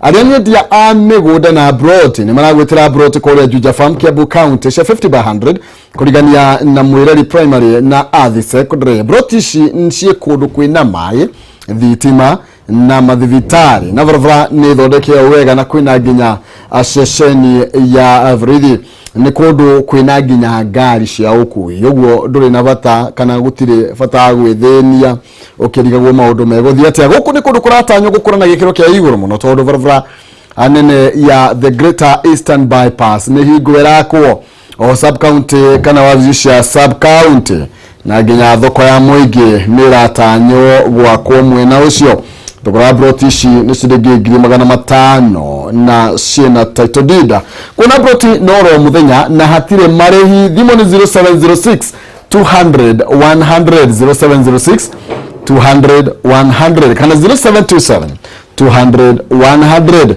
Alianyedia amegoda na broti ni maragwetera broti kore Juja Farm Kiambu County sha 50 by 100 kurigania na Mwireri Primary na Athi Secondary. Broti nshie kodu kwina mai thitima na mathivitari na varavara ni thondeke wega na kwina ginya ashesheni ya avrithi ni kodu kwina ginya ngari cia ukui yoguo nduri na bata kana gutire bata gwithenia ukirigagwo maundu meguthia atia guku ni kodu kuratanywo gukura na gikiro kia iguru muno tondu varavara anene ya the Greater Eastern Bypass ni hingwera ko o sub county kana wazisha sub county na ginya thoko ya muingi ni ratanywo gwakwo mwena ucio Tugura brotishi ni ciringi 500 na ciena title deed. Kuna broti noro muthenya na hatire marehi thimo ni 0706 200 100 0706 200 100 kana 0727 200 100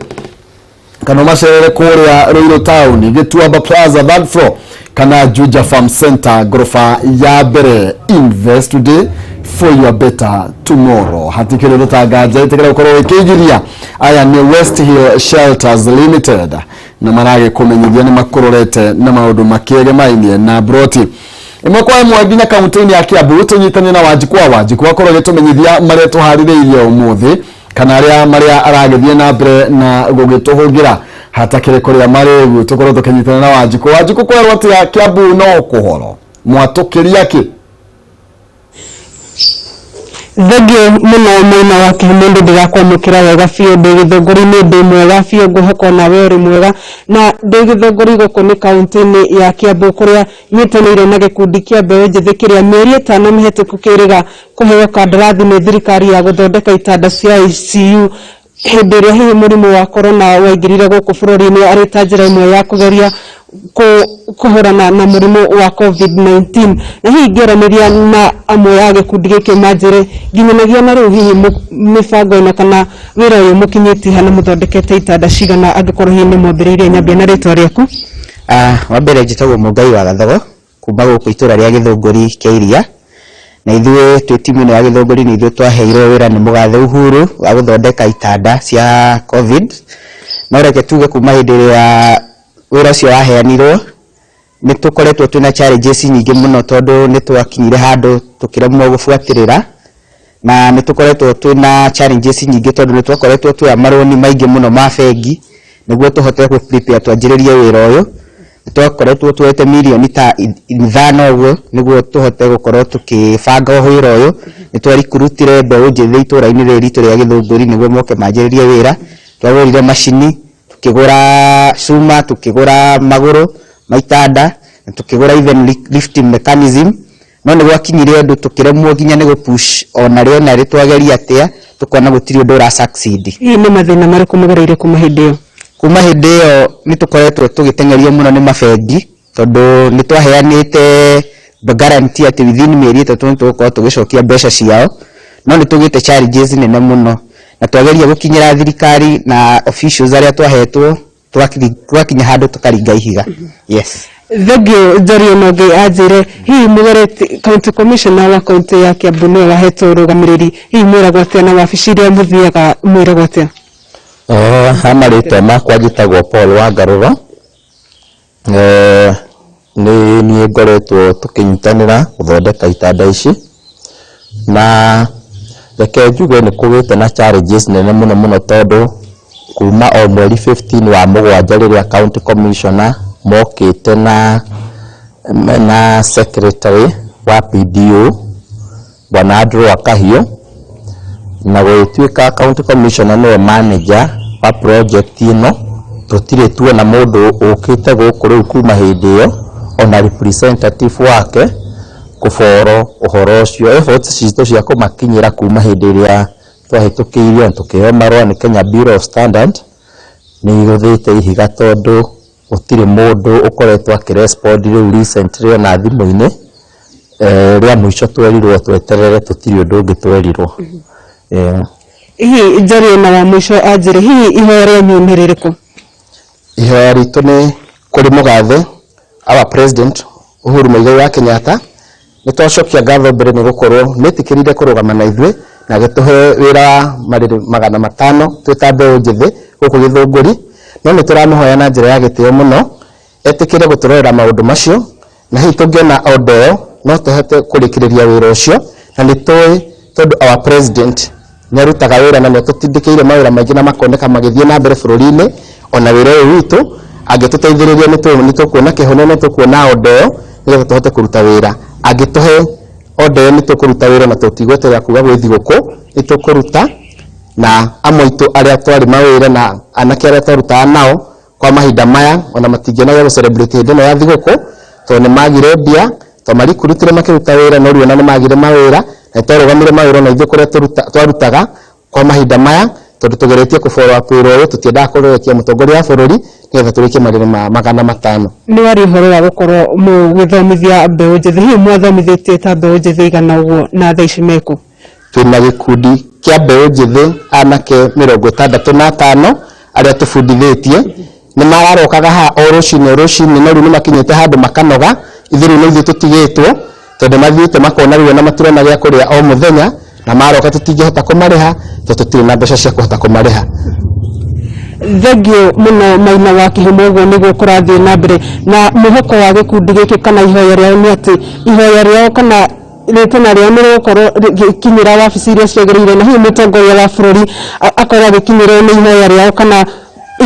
kana masherere korea Royal Town Gituaba Plaza third floor kana Juja Farm Center gorofa ya bere. Invest today for your better tomorrow. Hatikele rutagaje itekera ukoro wekigiria aya ni West Hill Shelters Limited na marage kumenyithia ni makororete na maundu makege mainie na broti imokwa mwaginya kaunti ya Kiambu tunyitanye na Wanjiku akorore tumenyithia maria tuhaririirie umuthi kana maria aragethie na mbere na gugituhugira hatakire kuria maregu tukoro tukenyitana na Wanjiku kwa rwati ya Kiambu no kuhoro mwatukiria ki Thegio muno Maina wa Kihumo ndigakwamukira wega fiyo ndegithogori ni ndi mwega fiyo nguhoko na weri mwega na ndegithogori goko ni kaunti ya Kiambu kuria nyitanire na gikundi kia mbeũ njithi kiria mieri 5 mihituku kiriga kuheo kandarathi ni thirikari ya guthondeka itanda cia ICU hindi ria hihi murimu wa corona waingirire guku bururi-ini ari ta njira imwe ya kugeria kuhurana na murimu wa COVID-19 na hihi ngeraniria na amwe ya gikundi giki manjire nginyanagia na riu hihi mibango ina kana wira uyu mukinyiti hana muthondekete itanda cigana angikorwo hihi ni mwambiriirie nyambia na ritwa riaku wa mbere njitagwo Mungai wa Gathogo kuma guku itura ria Githunguri kia Iria na ithuĩ twĩ timu ya Githunguri ni ithuĩ twaheirwo wĩra nĩ mũgathe Uhuru wa gũthondeka itanda cia COVID na reke tuge kuma hĩndĩ ĩrĩa wĩra ũcio waheanirwo nĩ tũkoretwo twĩna challenges nyingĩ mũno tondũ nĩ twakinyire handũ tũkĩremwo gũbuatĩrĩra na nĩ tũkoretwo twĩna challenges nyingĩ tondũ nĩ twakoretwo twĩ marũni maingĩ mũno ma bengi nĩguo tũhote gũ prepare twanjĩrĩrie wĩra ũyũ twakoretwo tuwete milioni ta 5 ũguo nĩguo tũhote gũkorwo tũkĩbanga wĩra ũyũ nĩ twarikũrutire mbeũ njĩthĩ itũra-inĩ rĩrĩ ritũ rĩa Githunguri nĩguo moke manjĩrĩrie wĩra twagũrire macini tukigura cuma tukigura maguru maitanda tukigura even lifting mechanism no nĩ gwakinyire andũ tukiremwo nginya nĩ gũpush ona rĩo na rĩtwageria atia tukona gũtirĩ ũndũ ra succeed. Hihi nĩ mathĩna marĩkũ mũgereire kuma hĩndĩ ĩyo? Kuma hĩndĩ ĩyo nĩ tũkoretwo tũgĩtengerio mũno nĩ mabengi tondũ nĩ twaheanĩte guarantee atĩ within mĩeri 3 nĩ tũgũkorwo tũgĩcokia mbeca ciao no nĩ tũgĩte challenges nene mũno na twageria gũkinyĩra thirikari na officials arĩa twahetwo twakinya handũ tũkaringa ihiga. Yes. Thegio Njori Nonge anjire hihi mugerete county commissioner wa county ya Kiambu nĩ wahetwo rũgamĩrĩri hihi mwĩragwo atĩa na wabici iria mũthiaga mwĩragwo atĩa? Hamarĩtwa makwa njĩtagwo Paul wa Ngarũra nĩ niĩ ngoretwo tũkĩnyitanĩra gũthondeka itanda ici na reke njuge nĩ kũgĩte na challenges nene mũno tondũ kuma o mweri 15 wa mũgwanja rĩrĩa county commissioner mokĩte na secretary wa PDO bwana Andrew Akahiũ na gũtuĩka county commissioner nĩwe manager wa project ĩno tũtirĩ tuona mũndũ ũkĩte gũkũ rĩu kuma hĩndĩ ĩyo ona representative wake kũboro ũhoro ũcio efforts citũ cia kũmakinyĩra kuma hĩndĩ ĩrĩa twahĩtũkĩirio tũkĩheo marũa nĩ Kenya Bureau of Standard nĩ igũthĩte ihiga tondũ gũtirĩ mũndũ ũkoretwo akĩrespond rĩu recently ona thimũ-inĩ rĩa mũico twerirwo tweterere tũtirĩ ũndũ ũngĩ twerirwo. Hihi Njori na wa mũico anjire hihi ihoya rĩanyu nĩ rĩrĩkũ? Ihoya ritũ nĩ kũrĩ mũgathe our president Uhuru Muigai wa Kenyatta nĩ twacokia ngatho mbere nĩ gũkorwo nĩ tikĩrire kũrũgama na ithuĩ na gituhe wira mariri 500 twitabe unjithi guku githunguri no ni turamuhoya na njira ya gitio muno etikire guturora maundu macio na hi tungiona ondo no tuhote kurikiriria wira ucio na ni tondu our president nyarutaga wira na tutindikire mawira maingi na makoneka magithie na mbere bururi-ini ona wira uyu witu agituteithiriria ni tukuona kihono no tukuona ondo ni tuhote kuruta wira agituhe ondo ni tukuruta wira na tutigweterera kuga gwithi guku ni tukuruta na amoitu aria twari mawira na anake aria twaruta nao kwa mahinda maya ona matingena ya celebrate hinde no ya thiguku to ni magire bia to mari kurutire makiruta wira no riona ni magire mawira na twarugamire mawira na ithu kuria twarutaga kwa mahinda maya tondu tugeretie ku follow up wira uyu tutienda kurekia mutongoria wa bururi nigetha turikie mariri 500 ni wari horo wa gukorwo mu githomithia mbeu njithi hiu mwathomithitie ta mbeu njithi igana uguo na thaici meku twina gikundi kia mbeu njithi anake 65 aria tubundithitie ni mararokaga ha o rucini no riu ni makinyete handu makanoga ithiru no ithu tutigitwo tondu mathiite makona riu na matirona gya kuria o muthenya na maroka tutingihota kumariha tutiri na mbeca cia kuhota kumariha thengio muno Maina wa Kihumo guo niguo kurathie na mbere na muhoko wa gikundi giki kana ihoya riao ni ati ihoya riao kana ritana ria murokoro kinyira wabici iria ciagiriire na hiu mutongoria wa bururi akorwo gikinyira ni ihoya riao kana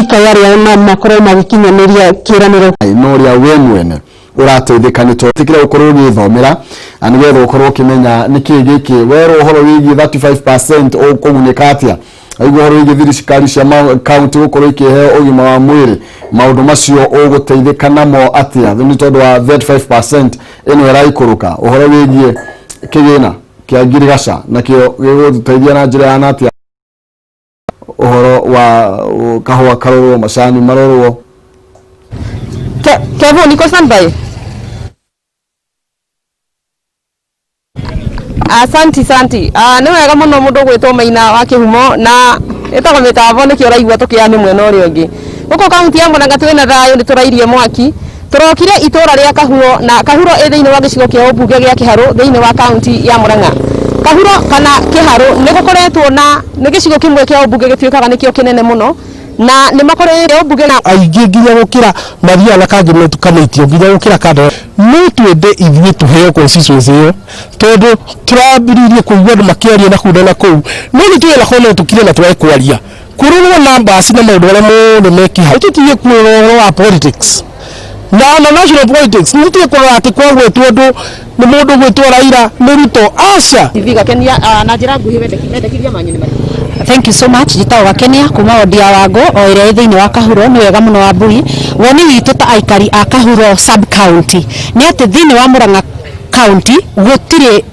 ikaya riao na makorwo magikinyaniria kiraniro no ria we mwene urateithika ni tikira ukorwo githomera ani wetho ukorwo kimenya niki giki wero uhoro wigi 35% ukugunika atia aigu uhoro wigi thirikari cia county ukorwo ikihe ugima wa mwiri maundu macio uguteithika namo atia ni tondu wa 35% eno iraikuruka uhoro wigi kigina kia ngirigaca nakio giguteithia na njira ya atia uhoro wa kahua karorwo macani marorwo Kevo, niko standby. Santi. Ni wega muno mundu gwitwo Maina wa Kihumo na etagwo mitavo ni kio raigua tukiani mwena uri ungi. Guko kaunti ya Murang'a twina thayo ni turairie mwaki. Turokire itura ria Kahuo na Kahuro thiini wa gicigo kia ubunge gia Kiharu thiini wa kaunti ya Murang'a. Kahuro kana Kiharu ni gukoretwo na ni gicigo kimwe kia ubunge gituikaga nikio kinene muno na ni makorere ubunge na aingĩ nginya gukira mathia na cabinet committee nginya gukira kando no twende ithuĩ tuheo constituency ĩyo tondu turambiririe kuigua andũ makĩaria na kuda na kũu no nĩ twĩra kono tukire na twaikwaria kurũrwo numbers na maũndũ arĩa mothe mekiha tũtige kuoya wa politics na national politics nĩ tũkorwo atĩ kwa gwetwo andũ nĩ mũndũ gwetwo Raila nĩ Ruto aca Viga Kenya na njĩra nguhĩ wendekiria manyoni mari. Thank you so much. Jitawa Kenya kuma Odia Wago o ire thiini wa Kahuro ni wega muno wa Mbui woni witu ta aikari a Kahuro sub county ni ati thiini wa Murang'a county gutire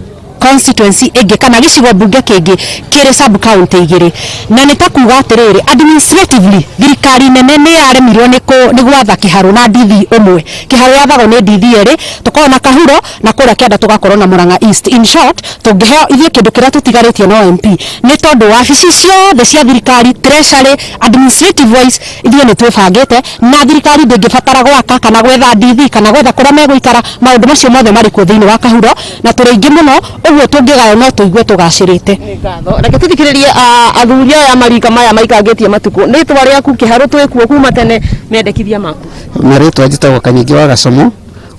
constituency ege kana gicigo bunge kingi kiri sub county igiri na ni takuga atiriri administratively thirikari nene ni yaremirwo ni gwatha Kiharu na DV umwe Kiharu yathagwo ni DV eri tukorwo na Kahuro na kuria kianda tugakorwo na Murang'a East. In short tungiheo ithie kindu kiria tutigaritie no MP ni tondu wabici ciothe cia thirikari treasury administrative wise ithie ni twibangite na thirikari ndingibatara gwaka kana gwetha DV kana gwetha kuria meguikara maundu macio mothe mari ku thiini wa Kahuro na turaingi muno uguo tungigayo no tuigue tugacirite reke tuthikiririe athuri aya marika maya maikangitie matuku ni twaria ku Kiharu twikuo kuma tene mendekithia maku na ritwa njitagwo Kanyingi wa Gacomo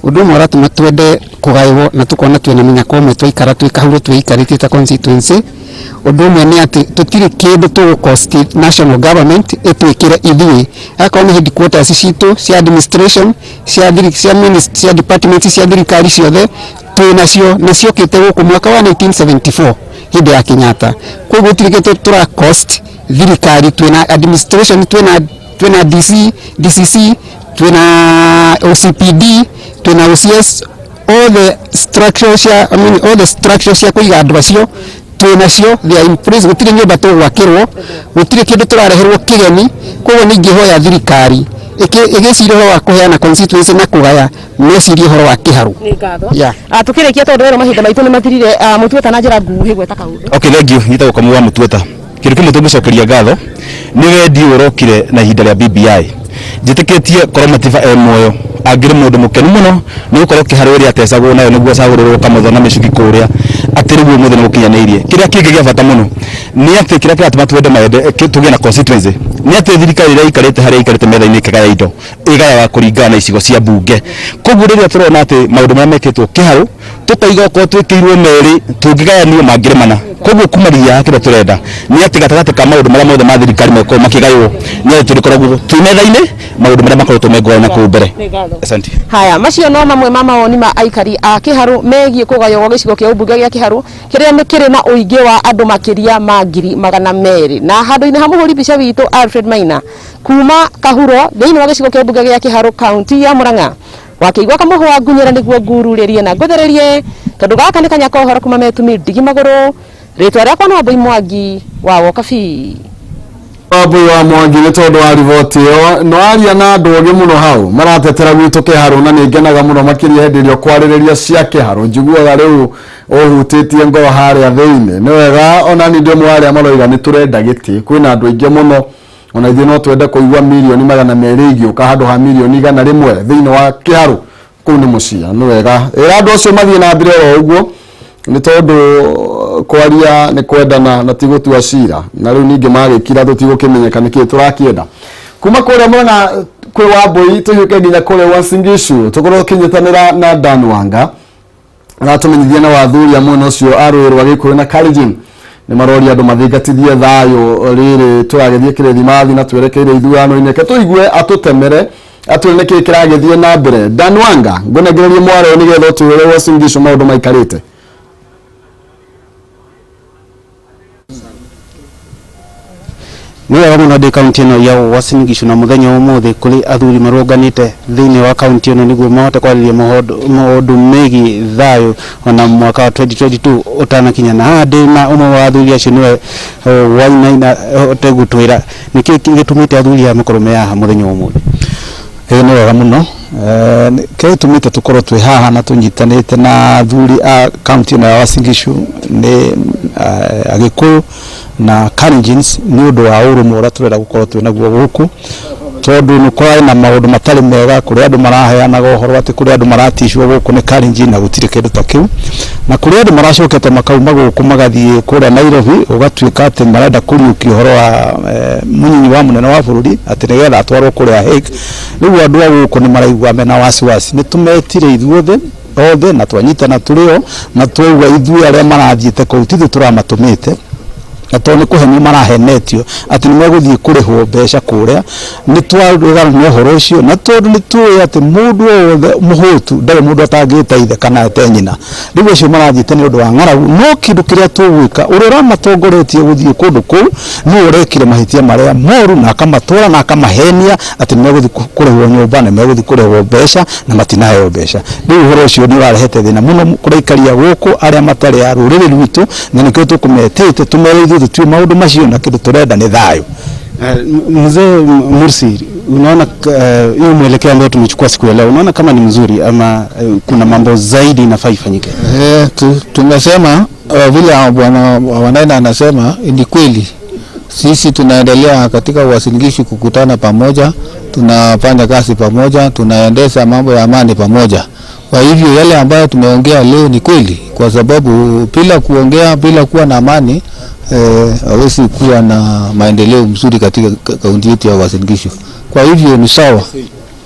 undu umwe uratuma twende kugaiwo na tukona twina minyako umwe twaikara twi Kahuro twikarite ta constituency undu umwe ni ati tutire kindu tu cost national government etwikire ithui akona headquarters citu cia administration cia ministry cia department cia thirikari ciothe twinacio nacio kite guku mwaka wa 1974 hindi ya Kenyatta koguo tirikite tura cost thirikari twina administration twina DCC twina OCPD twina OCS all the structures cia kuiga andu acio twinacio they are in place gutire nyumba tugwakirwo gutire kindu turareherwo kigeni koguo ningi hoya thirikari igicira horo wa kuheana constituency na kugaya no cirie horo wa Kiharu ni ngatho tukirikia tondu wero mahinda maitu ni mathirire mutueta na njira nguhi gweta kaundu okay thank you nita gukamwa mutueta kindu kimwe tungicokeria ngatho ni wendi urokire na ihinda ria BBI njitikitie koromativa moyo angire mundu mukenu muno ni gukorwo Kiharu ria tesagwo nayo niguo cagururwo kamutho na micuki kuria atiriguo muthe nukinyaneirie kiria kingi gia bata muno ni ati kiria kiratuma twende maende tugie na constituency ni ati thirikari ira ikarite haria ikarite metha-ini ikagaya indo igayaga kuringana na icigo cia mbunge koguo riria turona ati maundu maria mekitwo Kiharu tukaiga ko twikirwo meri tungigayanio mangiremana koguo kumaria kiria turenda ni ati gatagati ka maundu maria mothe ma thirikari meko makigaywo ni ati turikoragwo twi metha-ini maundu maria makoretwo mengorana kuu mbere. Asante. Haya macio no mamwe ma mawoni ma aikari a Kiharu megie kugayo gwa gicigo kia ubunge gia Kiharu kiria ni kiri na uingi wa andu makiria ma 200,000 na handu-ini ha muhuri bica witu Alfred Maina kuma Kahuro thiini wa gicigo kia ubunge gia Kiharu county ya Murang'a wakiigwa kamuhwa ngunyira niguo ngururirie na nguthererie tondu gaka ni kanya kohoro kuma metumi ndigi maguru ritwa riakwa no Wambui Mwangi wa Wokabi. Wambui wa Mwangi ni tondu wa riboti yo no aria na andu ogi muno hau maratetera gwitu Kiharu na ningenaga muno makiria hendirio kwaririria cia Kiharu njiguaga riu ohutitie ngoro haria thiini ni wega ona ni ndio mwaria maroiga ni turenda giti kwina andu aingi muno ona ithuĩ no twende kũigua milioni 200 igĩũka handũ ha milioni 100 thĩinĩ wa Kiharu kũu nĩ mũcia nĩ wega ĩra andũ acio mathiĩ na mbere o ũguo nĩ tondũ kwaria nĩ kwendana na ti gũtua cira na rĩu ningĩ magĩkira tũtigũkĩmenyeka nĩkĩ tũrakĩenda kuma kũrĩa Murang'a kwĩ Wambui tũhiũke nginya kũrĩa Uasin Gishu tũkorwo tũkĩnyitanĩra na Dan Wanga aratũmenyithia na wathuri mwena ũcio a rũĩ rwa Gĩkũyũ na Kalenjin ni marori andu mathingatithie thayo riri turagethie kirithimathi na twerekeire ithurano-ini ke tuigue atutemere atwire niki kiragethie na mbere. Dan Wanga ngunegererie mwaro ni getho tuwire Uasin Gishu maundu maikarite. Ni wega muno ndi kaunti ino ya Uasin Gishu na muthenya umuthi kuri athuri marunganite thiini wa kaunti ino niguo mahote kwariria maundu megi thayo ona mwaka wa 2022 utanakinya na hadi na umwe wa athuri acio niwe Maina hote gutwira niki gitumite athuri amakorwo me haha muthenya umuthi. Ni wega muno ke tumite tukorwo twi haha na tunyitanite na athuri a kaunti ino ya Uasin Gishu ni Agikuyu na Kalenjin ni undu wa urumwe uria turenda gukorwo twina guo guku tondu ni kwai na maundu matari mega kuri andu maraheana gohoro ati kuri andu maratishwo guku ni Kalenjin na gutire kindu ta kiu na kuri andu maracokete makauma guku magathie kuri Nairobi ugatwika ati marenda kuriuki horo wa munyinyi wa munene wa bururi ati nigetha atwarwo kuri Hague riu andu a guku ni maraigwa mena wasiwasi ni tumetire ithuothe othe na twanyitana turio na twauga ithuĩ aria marathiĩte kũu tithu turamatumĩte ato ni kuhenio marahenetio ati ni meguthii kurihwo mbeca kuria ni twarugana ni horo ucio na tondu ni tuwe ati mundu wothe muhutu ndare mundu atangiteithe kana atenyina riu ucio marathiĩte ni undu wa ng'aragu no kindu kiria tugwika urora matongoretie guthii kundu kuu ni urekire mahitia maria moru na akamatura na akamahenia ati ni meguthii kurihwo nyumba na meguthii kurihwo mbeca na matinaheyo mbeca riu horo ucio ni urarehete thina muno kuraikaria guku aria matari a ruriri rwitu na nikio tukumetete tumereithio tu maundu macio na kitu turenda ni thayo. Mzee Mursi, unaona hiyo mwelekeo ambao tumechukua siku ya leo unaona kama ni mzuri ama kuna mambo zaidi inafaa ifanyike? Tumesema vile bwana Maina anasema ni kweli. Sisi tunaendelea katika Uasin Gishu kukutana pamoja, tunafanya kazi pamoja, tunaendesha mambo ya amani pamoja. Kwa hivyo yale ambayo tumeongea leo ni kweli, kwa sababu bila kuongea, bila kuwa na amani hawezi kuwa na maendeleo mzuri katika kaunti yetu ya Uasin Gishu. Kwa hivyo ni sawa,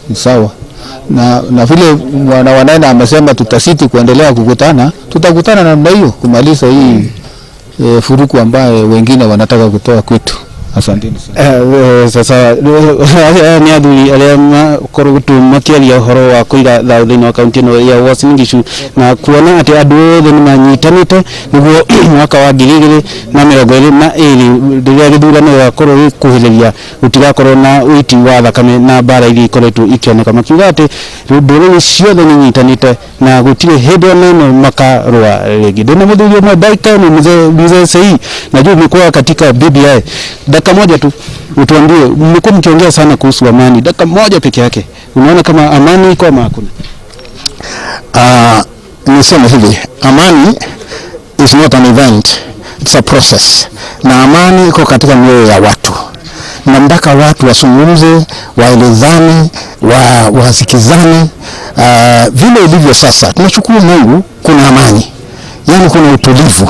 ni sawa. Na vile bwana Maina amesema tutasiti kuendelea kukutana, tutakutana na namna hiyo kumaliza hii furuku ambaye wengine wanataka kutoa kwetu. Asanteni sana. Sasa ni athuri aria korugutu makiaria horo wa kuiga thayo thiini wa kaunti ino ya Uasin Gishu na kuona ati andu othe ni manyitanite niguo mwaka wa 2022 riria githurano gakorwo kuhiriria gutigakorwo na uiti wa thakame na bara iria ikoretwo ikioneka makiuga ati ndũrĩrĩ ciothe ni nyitanite na gutire hindi ona ino makarwa ringi. Ndina muthuri umwe ndaika ni mzee Sei najua mlikuwa katika BBI. Dakika moja tu utuambie, mmekuwa mkiongea sana kuhusu amani, dakika moja peke yake unaona kama amani iko ama hakuna? Niseme hivi, amani is not an event, it's a process. Na amani iko katika mioyo ya watu. Na mpaka watu wasungumze, waelezane, wasikizane. Vile ilivyo sasa, tunashukuru Mungu kuna amani. yani kuna utulivu,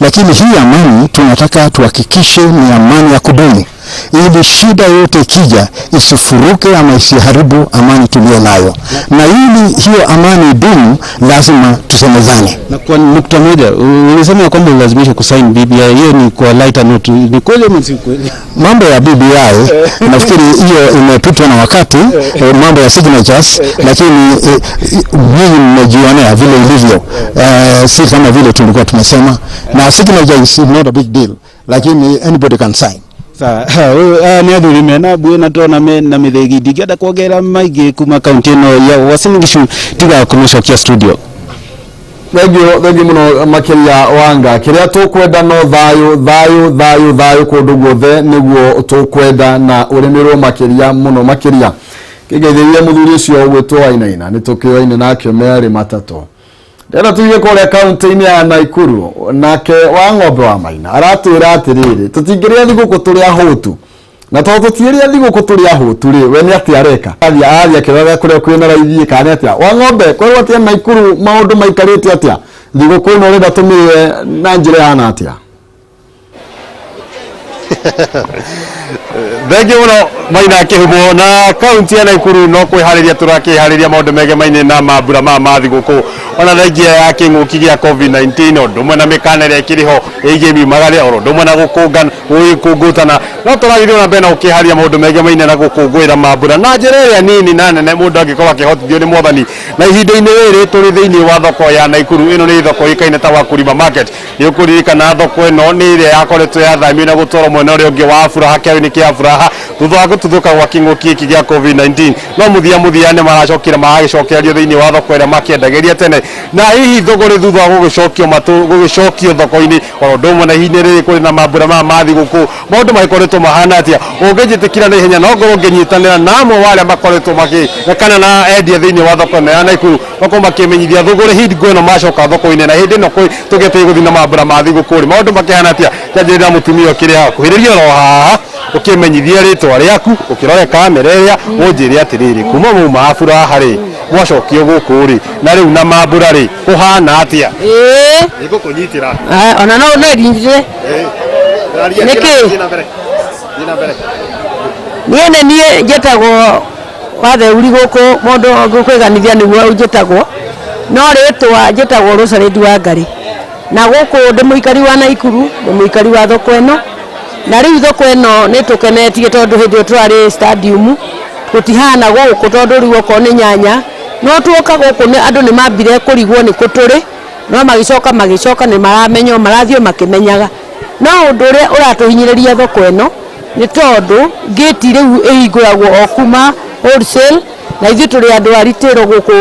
lakini hii amani tunataka tuhakikishe ni amani ya kudumu, ili shida yote ikija isifuruke ama isiharibu amani tuliyo nayo. Na ili hiyo amani idumu, lazima tusemezane. Na kwa nukta moja, ulisema kwamba lazimishwe kusign BBI, hiyo ni kwa lighter note, ni kweli ama si kweli? Mambo ya BBI nafikiri hiyo imepitwa na wakati, mambo ya signatures, lakini nyinyi mmejionea vile ilivyo, si kama vile tulikuwa tumesema, na signature is not a big deal, lakini anybody can sign. Ni athuri mena buena tona na mithegi ndigenda kuongera maigi kuma kaunti ino ya Uasin Gishu tiga kumucokia studio. Thegi muno makiria wanga kiria tukwenda no thayu kundu guothe niguo tukwenda na uremirwo makiria muno makiria kigeithirie muthuri ucio gwitwo Wainaina ni tukioine nakio meri matatu ndera tuige kore kaunti-ini ya Naikuru nake wa ng'ombe wa Maina aratwira atiriri tutingiria thiguku turia hutu na to tutiria thiguku turia hutu ri we ni ati areka aria kiroga kuria kwina raithi kana atia wa ng'ombe kwa atia Naikuru maundu maikarite atia thiguku no renda tumiwe na njira yana atia. Thegi muno Maina Kihumo na kaunti ya Naikuru no kwihariria turakihariria maundu mege maine na mambura ma mathiguku ona thengia ya king'uki gia COVID-19 ndumwe na mikana ria kiriho igemi magare oro ndumwe na gukungana uyikungutana no turagithio na bena ukiharia maundu mege maine na gukungwira mambura na njira ria nini na nene mundu angikorwo akihotithio ni mwathani na ihinda-ini riri turi thiini wa thoko ya Naikuru ino ni thoko ikaine ta Wakulima market ni ukuririkana thoko ino ni iria yakoretwo yathamio na gutwaro mwena uria ungi wa Furaha kiaini kia Furaha thutha wa gututhuka gwa king'uki giki gia COVID-19 no muthia ne maracokira magagicokerio thiini wa thoko iria makiendagiria tene na hihi thogore thutha wa gugicokio thoko-ini oro ndumwe na ihinda riri kuri na mambura ma mathiguku maundu magikoretwo mahana atia ungijitikira na ihenya no ngorwo nginyitanira na amwe waria makoretwo magikana na endia thiini wa thoko ya Naikuru bako makimenyithia thogore hingo ino macoka thoko-ini na hindi no tugete guthina mambura ma thiguku ri maundu makihana atia kyanjirira mutumia ukiri akuhiriria ro haha ukimenyithia ritwa riaku ukirore kamera iria unjire atiriri kuma mu mafura hari mwacokio guku ri na riu na mambura ri kuhana atia niko kunyitira ona no rinjire niki nie njetagwo wathe uri guku mundu ngukwiganithia niguo njetagwo no ritwa njetagwo Rosalindi wa Ngari na guku ndi muikari wa Naikuru ndi muikari wa thoko eno na riu thoko eno ni tukenetie tondu hindi turari stadium gutihana guku tondu riu oko ni nyanya no tuoka guku ni andu ni mambire kurigwo ni kuturi no magicoka ni maramenyo marathio makimenyaga no undu uri uratuhinyiriria thoko eno ni tondu gate riu ihinguragwo okuma wholesale na ithu turi andu aritiro guku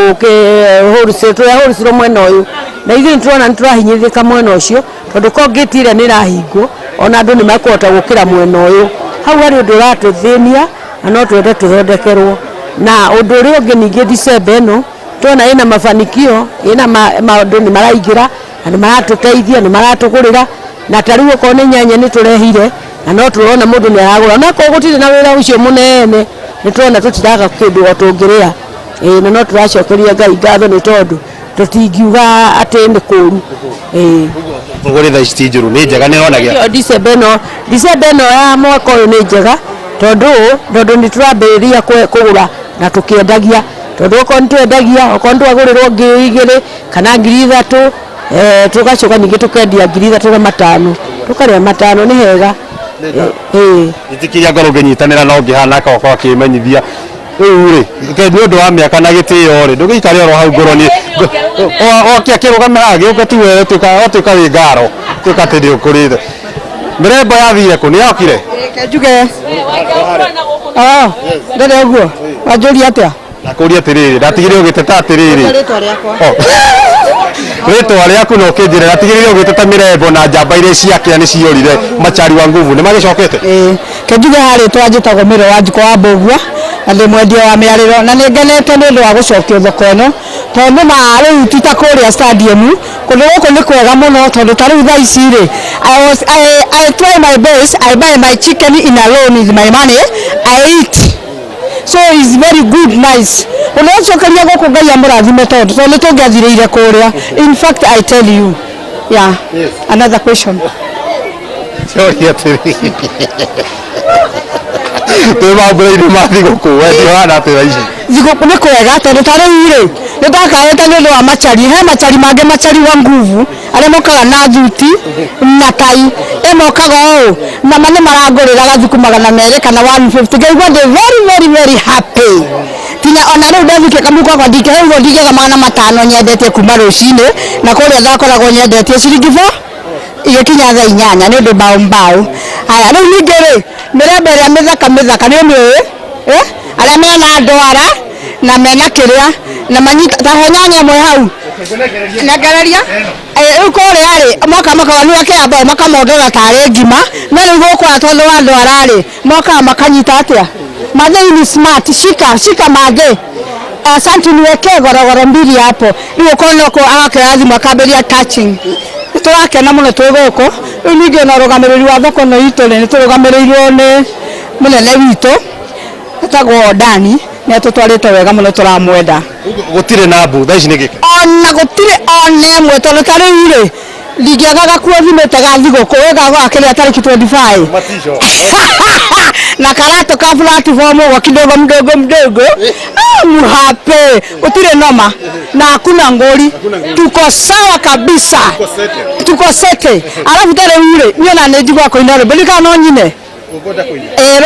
wholesale turi wholesale mwena uyu na ithu turona niturahinyirika mwena ucio tondu ko gate ira ni rahingwo ona andu ni makuhota gukira mwena uyu hau hari undu uratuthinia na no twende tuthondekerwo na undu uri ungi ningi December eno tona ina mafanikio ina maundu ni maraingira na ni maratuteithia ni maratugurira na tariu ko ni nyanya ni turehire na no turona mundu ni aragura na ko gutire na wira ucio munene ni turona tutiraga kindu otungiria na no turacokeria Ngai ngatho ni tondu tutingiuga ati ni kuru thogore tha istijuru ni njega ni onagia December no ya mwaka uyu ni njega tondu ni turambiriria kugura na tukiendagia tondu oko nitwendagia oko ndwagurirwo 2,000 kana 3,000 tugacoka ningi tukendia 3,500 tukaria 5 ni hega itikiria ngoro nginyitanira no ngihana ka okwa kimenyithia riu ri ni undu wa miaka na gitio ri ndugikari oro hau ngoro ni okia kirugame hagi ukatiwe tuka wi ngaro tukatiri ukurite mirembo yathire ku ni yokire njuge ndere guo wanjuri atia nakuria atiriri ndatigire ugiteta atiriri ritwa riaku no kinjire ndatigire ugiteta mirembo na njamba iria ciakia ni ciorire machari wa nguvu ni magicokete kenjuge hari twanjitagwo miro wa njiko wa mbogua na ndi mwendia wa miariro na ningenete ni ndu wa gucokio thoko eno tondu riu tita kuria stadium kundu guku ni kwega muno tondu tariu thaa ici ri I try my best, I buy my chicken in a loan with my money, I eat. So it's very good, nice. Unacokeria guku Ngai amurathime tondu tondu tungiathiriire kuria. In fact, I tell you, Yeah. Yes. Another question. Sorry, atiri. Tuwa bwiri mathigo kuwe hana atiri. Ziko kune kwega tondu tare ire. Ndakaeta ndu wa machari, he machari mage machari wa nguvu. Ale mokaga na thuti na tai. Emokaga o na mane maragorera gathuku magana mere kana 150. Ngaigua they very happy. Tinya ona riu ndathike kamuko kwa ndike hiyo ndike magana matano nyendete kuma rucine na kuria thakoragwo nyendete ciringi 4 igikinya thaa 8 ni ndu mbao. Haya riu ningere mirembe ria mithaka ni mwe aria mena ndwara na mena kiria na manyita ta honyanya mwe hau na gararia uko ri moka wanua ke abo makamondora tare ngima na riu gukwa tondu wa ndwara ri moka makanyita atia mathe ni smart shika mathe asante niweke gorogoro mbili hapo riu kono ko agakirathi makaberia touching turakena muno twiguko riu ninge na rugamiriri wa thoko no itore ni turugamirirwo ni munene wito tagwo Dani ne tutwarite wega muno turamwenda gutire na mbu thaici ni gike ona gutire one mwe tondu tari ire ligiagaga kuothimete gathiguku wega gwakiria tariki 25 matisho na karato ka platform wa kidogo mdogo muhape utire noma na hakuna ngori tuko sawa kabisa tuko sete alafu tare ure niona nejigwa ko inare belika no nyine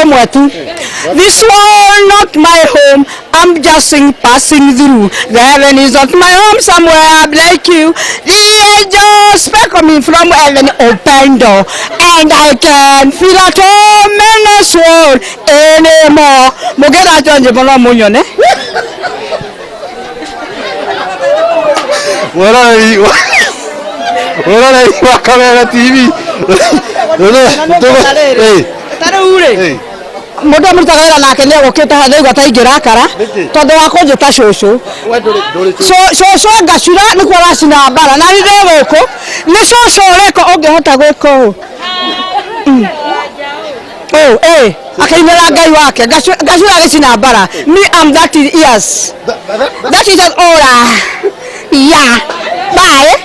mwetu. This world not my home, I'm just passing through. The heaven is not my home, somewhere like you. The angels speak coming from heaven, open door, and I can feel at home in this world anymore. Mugera chanje bono munyone. Wala wa Kameme TV. Tare ure mundu amurutagawira nake ni agukite hatha igwa taingira kara tondu wa kunjita cucu cucu ngacura ni kwa racina mbara na rire guku ni cucu ureko ungihota gwika akainira ngai wake ngacura gicina mbara me am that years that is ora ya bye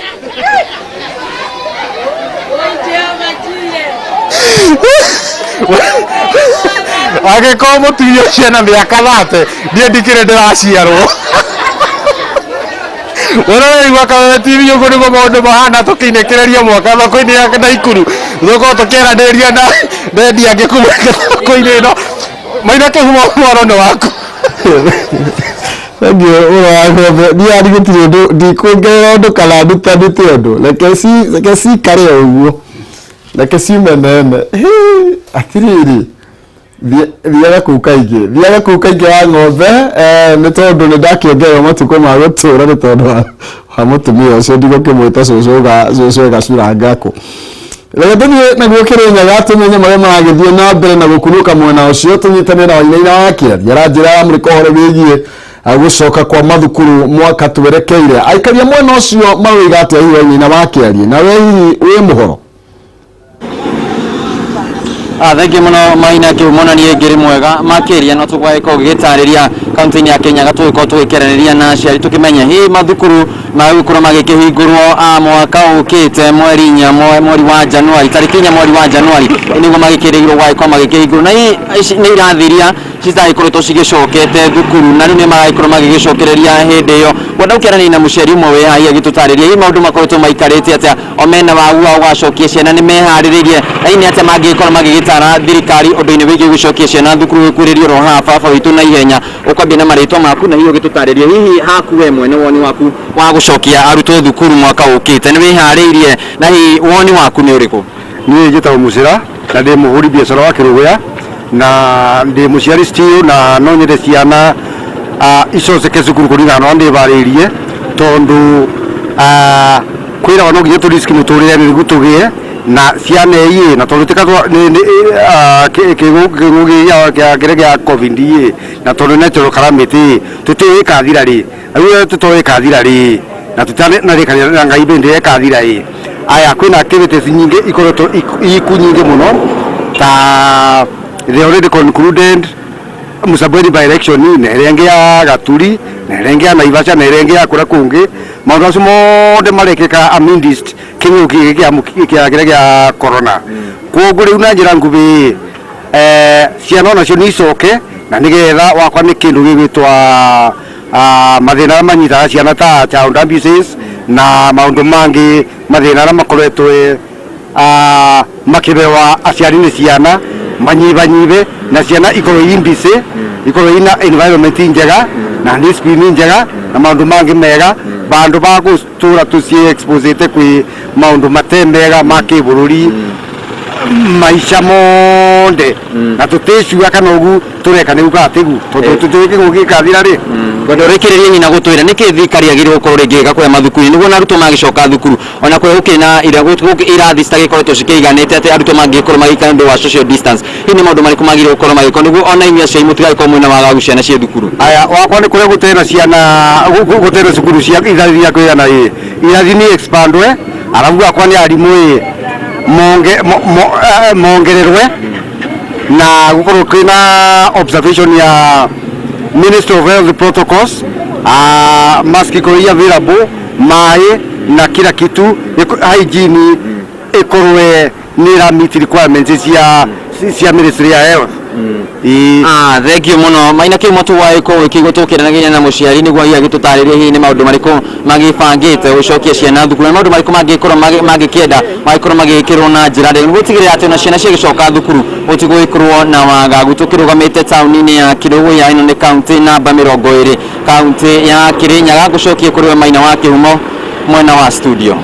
age como tuyo ciana miaka 30 ndie ndikire ndiraciarwo wona igwa Kameme TV yugo ni maundu mahana tukinekereria mwaka thoko-ini ya Naikuru thoko tukiaranĩria na ndendi angĩ kuma thoko-ini ĩno Maina Kihumo mwaro ni waku Thank you. Ni ari gutire ndikuongerera undu kana ndutanite undu reke si kare uguo reke si menene atiriri thiaga kuu kaingĩ wa ng'ombe nĩ tondũ nĩ ndakĩongerera matukũ ma gũtũra nĩ tondũ wa mũtumia ũcio ndigũkĩmwĩta cũcũ gacura ngakũ reke tũthiĩ naguo Kĩrĩnyaga tũmenye marĩa maragĩthiĩ na mbere na gũkunũka mwena ũcio tũnyitanĩre na Wainaina wa Kĩaria aranjĩra mũrĩka ũhoro wĩgiĩ gũcoka kwa mathukuru mwaka twerekeire aikaria mwena ũcio maroiga atĩa hihi Wainaina wa Kĩaria na we hihi wĩ mũhoro thank you muno Maina Kihumo na niĩ ngĩrĩ mwega makĩria no tũgũgĩkorwo gĩgĩtarĩria kaunti-inĩ ya Kĩnyaga tũgĩkorwo tũgĩkĩaranĩria na aciari tũkĩmenya hihi mathukuru magũkorwo magĩkĩhingũrwo mwaka ũkĩte mweri 4 mweri wa Januari tarĩki 4 mweri wa Januari nĩguo magĩkĩrĩirwo gũgĩkorwo magĩkĩhingũrwo na ici nĩ irathĩria citagĩkoretwo cigĩcokete thukuru na rĩu nĩ maragĩkorwo magĩgĩcokereria hĩndĩ ĩyo gwenda gũkĩaranĩria na mũciari ũmwe wĩ haha agĩtũtarĩria hihi maũndũ makoretwo maikarĩte atĩa o mena wagu wa gũgacokia ciana nĩ meharĩrĩirie na hihi nĩ atĩa mangĩgĩkorwo magĩgĩtara thirikari ũndũ-inĩ wĩgiĩ gũcokia ciana thukuru gũkuhĩrĩrio ro haha baba witũ na ihenya ũkwambia na marĩtwa maku na hihi ũgĩtũtarĩria hihi haku we mwene woni waku wa gũcokia arutwo thukuru mwaka ũkĩte nĩ wĩharĩirie na hihi woni waku nĩ ũrĩkũ? Niĩ njĩtagwo Mũcĩra na ndĩ mũhũri biacara wa Kĩrũgũya na ndĩ mũciari still na no nyende ciana icoceke cukuru kũringana na ũrĩa ndĩbarĩirie tondũ kwĩragwo no nginya tũriski mũtũrĩre nĩguo tũgĩe na ciana ĩ na tondũ kĩng'ũki gĩa covid na tondũ natural calamity tũtiũĩ ĩkathira rĩ rĩu tũtoĩ ĩkathira rĩ na tũtanarĩkanĩra na Ngai bĩndĩ ĩkathira rĩ aya kwĩna activities nyingĩ ikoretwo iku nyingĩ mũno ta they already concluded Musabweni by election na renge ya Gaturi na renge ya Naivasha na renge ya kura kungi maundu acio mothe marekeka amidst king'uki kia corona koguo riu na njira nguvi ciana nacio ni icoke na nigetha wakwa ni kindu gigwitwa mathina manyitaga ciana ta child abuses na maundu mangi mathina aria makoretwe makibewa aciari ni ciana manyibanyibe na ciana ikorwo imbise ikorwo ina environment njega na discipline njega na maundu mangi mega bandu ba gustura tucie exposite kwi maundu matembega ma kibururi maisha monde na tuteciua kana ugu tureka ni ugatigu tutwike gugikathira ri gondo rekereria nyina gutwira niki thikari agirwo gukorwo ringiga kwa mathukuru niguo na arutwo magicoka thukuru ona kwe ukina ira irathi citagikoretwo cikiiganite ati arutwo mangikorwo magikana ndu wa social distance hii ni maundu mariko magirwo gukorwo magiko niguo ona imya cia mutigaiko mwena wa ciana cia thukuru aya wakwa ni kuria gutera ciana gutera cukuru cia irathi ya kwigana irathi ni expandwe arabu akwa ni arimu mongererwe na gukorwo kwina observation ya Ministry of Health protocols mask iko available mai na kila kitu hygiene ikorwe ni meet requirements cia Ministry ya Health. Thank you muno Maina Kihumo tuwaiko ikigutukiranagiria na muciari niguo agitutariria hihi ni maundu mariko magibangite ucokia ciana thukuru na maundu mariko mangikorwo magikienda magikorwo magikirwo na njira ndege niguo tigirira ati ona ciana cigicoka thukuru utigwikorwo na wagagu tukirugamite tauni-ini ya Kirugu ya ino ni county namba 20 county ya Kirinyaga gucokia kuri Maina wa Kihumo mwena wa studio.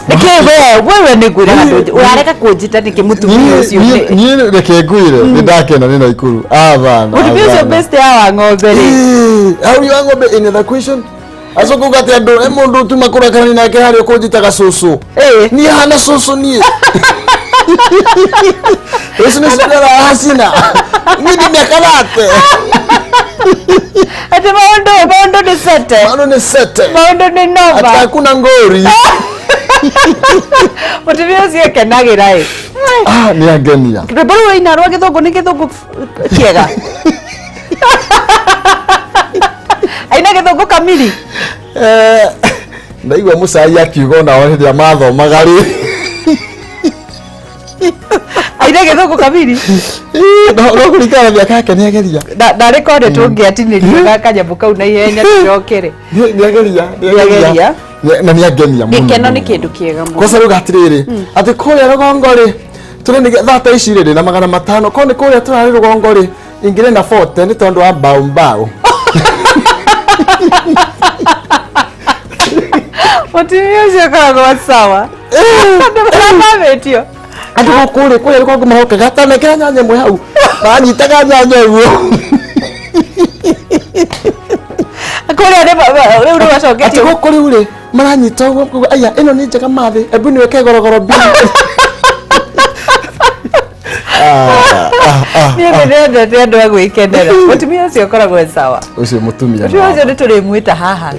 Thank you wewe ni gwira andu urareka kunjita niki mutumia ucio ni reke ngwire ndakena ni Naikuru bana mutumia ucio best ya wa ng'ombe ri how you ng'ombe in the question asoku gati andu emundu tuma kurakarani nake hari kunjitaga susu ni hana susu ni eso ni sura hasina ni miakarate ati maondo ni sete maondo ni nova hakuna ngori mutumia ucio kenagira ni agenia bado ina rwa githungu ni githungu kiega aina githungu kamili ndaigua mucai akiuga na wahidi ya mathomaga ri aina githungu kamili no kurikana miaka yake ni ageria na record tungiatiniria kanyambu kau na ihenya tucokere ni ageria na ni agenia muno gikeno ni kindu kiega muno kosa ruga atiriri ati kuria rugongo ri turi ni thata ici ri na 500 ko ni kuria turari rugongo ri ingire na 40 ni tondu wa mbao mutumia ucio koragwo sawa ndamabetio andu gukuri kuria rugongo mahoke gatana kira nyanya mwe hau banyitaga nyanya uguo kuria riu riwacoketie ati gukuri uri maranyita uguo aya ino ni njega mathi ebu ni weke gorogoro bi ndio ndio agwikenera mutumia ucio koragwo sawa ucio mutumia ucio ni turimwita haha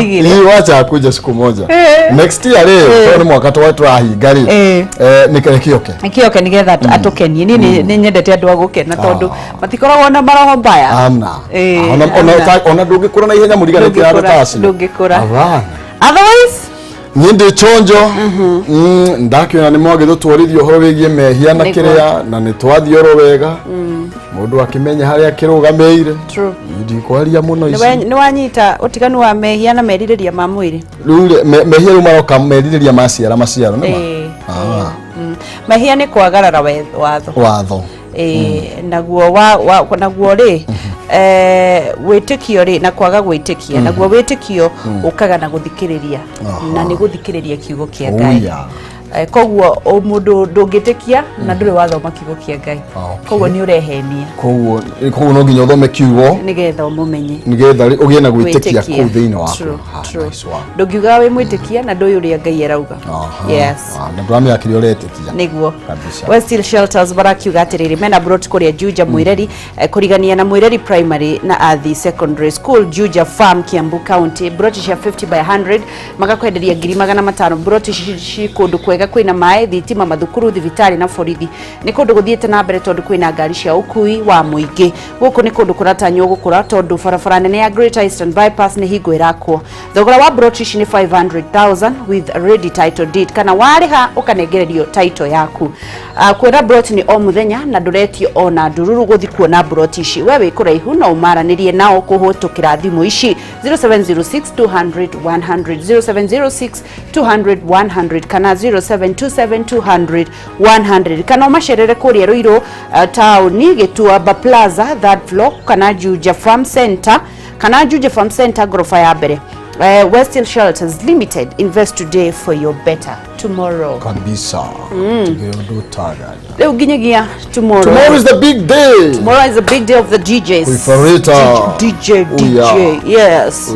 hii wacha kuja siku moja next year ni mwaka twahinga ri ni kioke nigetha atukenie ni nyendete andu agukena tondu matikoragwo na maroho mbaya amna ona ndungikura na ihenya muriganite andu taci ndungikura otherwise nindi chonjo ndakiona ni mwage tutwarithio horo wigie mehia na kiria na ni twathioro wega mundu akimenya haria kirugameire ndi kwaria muno ici ni wanyita utiganu wa mehia na meririria ma mwiri rure mehia rumaroka meririria maciara ni mehia ni kwagarara watho naguo ri witikio ri na kwaga gwitikia naguo witikio ukaga na guthikiriria na ni guthikiriria kiugo kia Ngai koguo o mundu ndungitikia na nduri wathoma kiugo kia Ngai koguo ni urehenia koguo no nginya uthome kiugo nigetha umumenye nigetha ugie na gwitikia kuu thiini wako ndungiuga wi mwitikia na ndui uria Ngai erauga yes na ndwame akiri uretikia niguo Westhill Shelters barakiuga atiriri mena brought kuria Juja Mwireri kurigania na Mwireri Primary na Athi Secondary School Juja Farm Kiambu County brought cia 50 by 100 magakwenderia 500 brought ci kundu kwega kwina mae thitima mathukuru thibitari na borithi ni kundu guthiete na mbere tondu kwina ngari cia ukui wa muingi guku ni kundu kuratanywo gukura tondu barabara nene ya Great Eastern Bypass ni hingo irakwo thogora wa brought ci ni 500,000 with ready title deed kana wariha ukanegererio title yaku kwera brought ni o muthenya na nduretio ona ndururu guthi kuona brought ici wewe kuraihu na umaranirie nao kuhutukira thimu ici 0706 200 100 0706 200 100 kana 0727 200 100 kana umacerere kuria Ruiru town Gitua Plaza third floor kana Juja Farm Center gorofa ya mbere Westhill Shelters Limited, invest today for your better tomorrow. Kabisa. Leo ginyagia tomorrow. Tomorrow is the big day. Tomorrow is the big day of the DJs. DJ. DJ. Yes.